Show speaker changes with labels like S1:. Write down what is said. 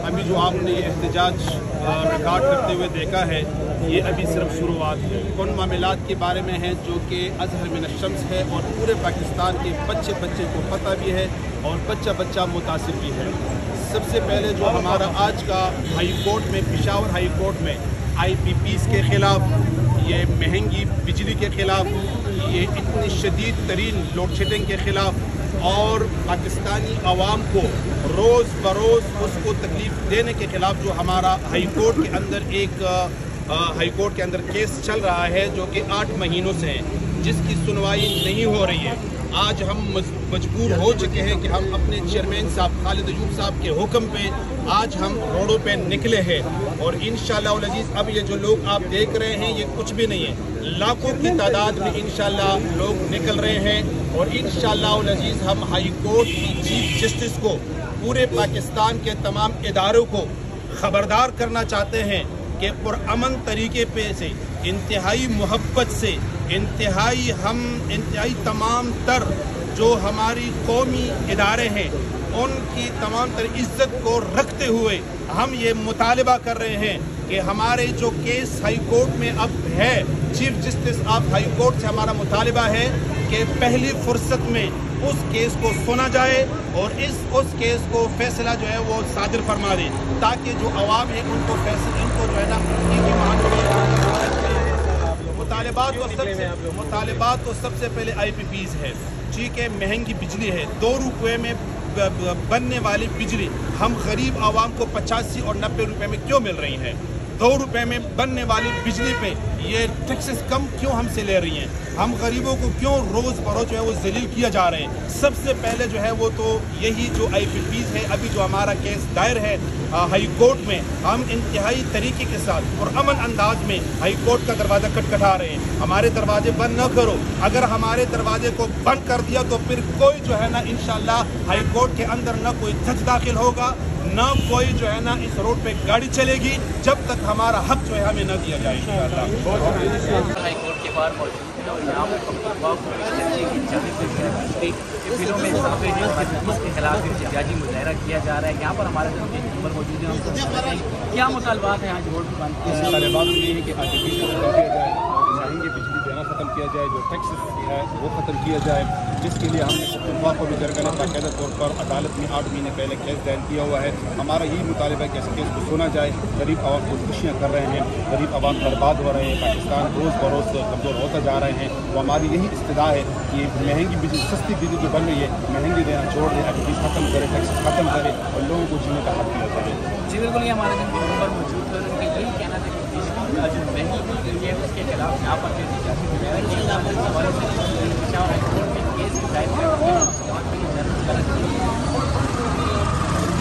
S1: अभी जो आपने ये एहतजाज रिकॉर्ड करते हुए देखा है, ये अभी सिर्फ शुरुआत है। उन मामलात के बारे में है जो कि अज़हर मिन अश-शम्स है और पूरे पाकिस्तान के बच्चे बच्चे को पता भी है और बच्चा बच्चा मुतासिर भी है। सबसे पहले जो हमारा आज का हाई कोर्ट में, पेशावर हाई कोर्ट में IPPs के ख़िलाफ़, ये महंगी बिजली के ख़िलाफ़, ये इतनी शदीद तरीन लोड शेडिंग के ख़िलाफ़ और पाकिस्तानी अवाम को रोज़ बरोज़ उसको तकलीफ़ देने के ख़िलाफ़ जो हमारा हाई कोर्ट के अंदर एक हाई कोर्ट के अंदर केस चल रहा है जो कि 8 महीनों से है, जिसकी सुनवाई नहीं हो रही है। आज हम मजबूर हो चुके हैं कि हम अपने चेयरमैन साहब खालिद अयूब साहब के हुक्म पे आज हम रोडों पे निकले हैं और इंशाअल्लाह उल अज़ीज़ अब ये जो लोग आप देख रहे हैं ये कुछ भी नहीं है, लाखों की तादाद में इंशाअल्लाह लोग निकल रहे हैं और इंशाअल्लाह उल अज़ीज़ हम हाई कोर्ट की चीफ जस्टिस को, पूरे पाकिस्तान के तमाम इदारों को खबरदार करना चाहते हैं कि पुरअमन तरीके पे से, इंतहाई मोहब्बत से, इंतहाई तमाम तर जो हमारी कौमी इदारे हैं उनकी तमाम तर इज़्ज़त को रखते हुए हम ये मुतालिबा कर रहे हैं कि हमारे जो केस हाई कोर्ट में अब है, chief justice of high court से हमारा मुतालिबा है कि पहली फुर्सत में उस केस को सुना जाए और उस केस को फैसला जो है वो सादिर फरमा दे, ताकि जो अवाम है उनको जो है ना उनकी मांग मुतालिबात तो सबसे पहले IPPs है। ठीक है, महंगी बिजली है, 2 रुपये में बनने वाली बिजली हम गरीब आवाम को 85 और 90 रुपये में क्यों मिल रही है? 2 रुपये में बनने वाली बिजली पे ये टैक्सेस कम क्यों हमसे ले रही हैं? हम गरीबों को क्यों रोज़ बरोज़ जो है वो जलील किया जा रहे हैं? सबसे पहले जो है वो तो यही जो IPPs है, अभी जो हमारा केस दायर है हाई कोर्ट में, हम इंतहाई तरीके के साथ और अमन अंदाज में हाई कोर्ट का दरवाज़ा खटखटा रहे हैं। हमारे दरवाजे बंद न करो, अगर हमारे दरवाजे को बंद कर दिया तो फिर कोई जो है ना इंशाअल्लाह हाई कोर्ट के अंदर न कोई जज दाखिल होगा, न कोई जो है ना इस रोड पे गाड़ी चलेगी जब तक हमारा हक जो है हमें न दिया जाए।
S2: हाई कोर्ट के बाहर मौजूद है और यहाँ पर बिलों में इजाफे जो उसके खिलाफ एहतजाजी मुजाहरा किया जा रहा है। यहाँ पर हमारे नंबर मौजूद है, क्या मुतालबात है यहाँ रोड पर?
S1: मुतालबात ये है कि IPP को खत्म किया जाए, महंगी बिजली देना ख़त्म किया जाए, जो टैक्स है वो ख़त्म किया जाए, जिसके लिए हमने पख्तूनख्वा को भी दरगाह बाकायदा तौर पर अदालत में 8 महीने पहले केस दायर किया हुआ है। हमारा यही मुतालिबा है कि इस केस को सुना जाए। गरीब आवाम खुदकुशियाँ कर रहे हैं, गरीब आवाम बर्बाद हो रहे हैं, पाकिस्तान रोज़ बरोज़ कमज़ोर होता जा रहे हैं। तो हमारी यही इस्तदा है कि महंगी बिजली, सस्ती बिजली जो बन रही है, महंगी देना छोड़ दें, IPP ख़त्म करें, टैक्स ख़त्म करें और लोगों को जीने का हक दिया जाए।
S2: जी बिल्कुल, ये हमारे नंबर मौजूद है, उनका यही कहना था कि बिजली जो महंगी की गई है उसके खिलाफ यहाँ पर जो एहतजाजी मुजाहरा किया जा रहा है।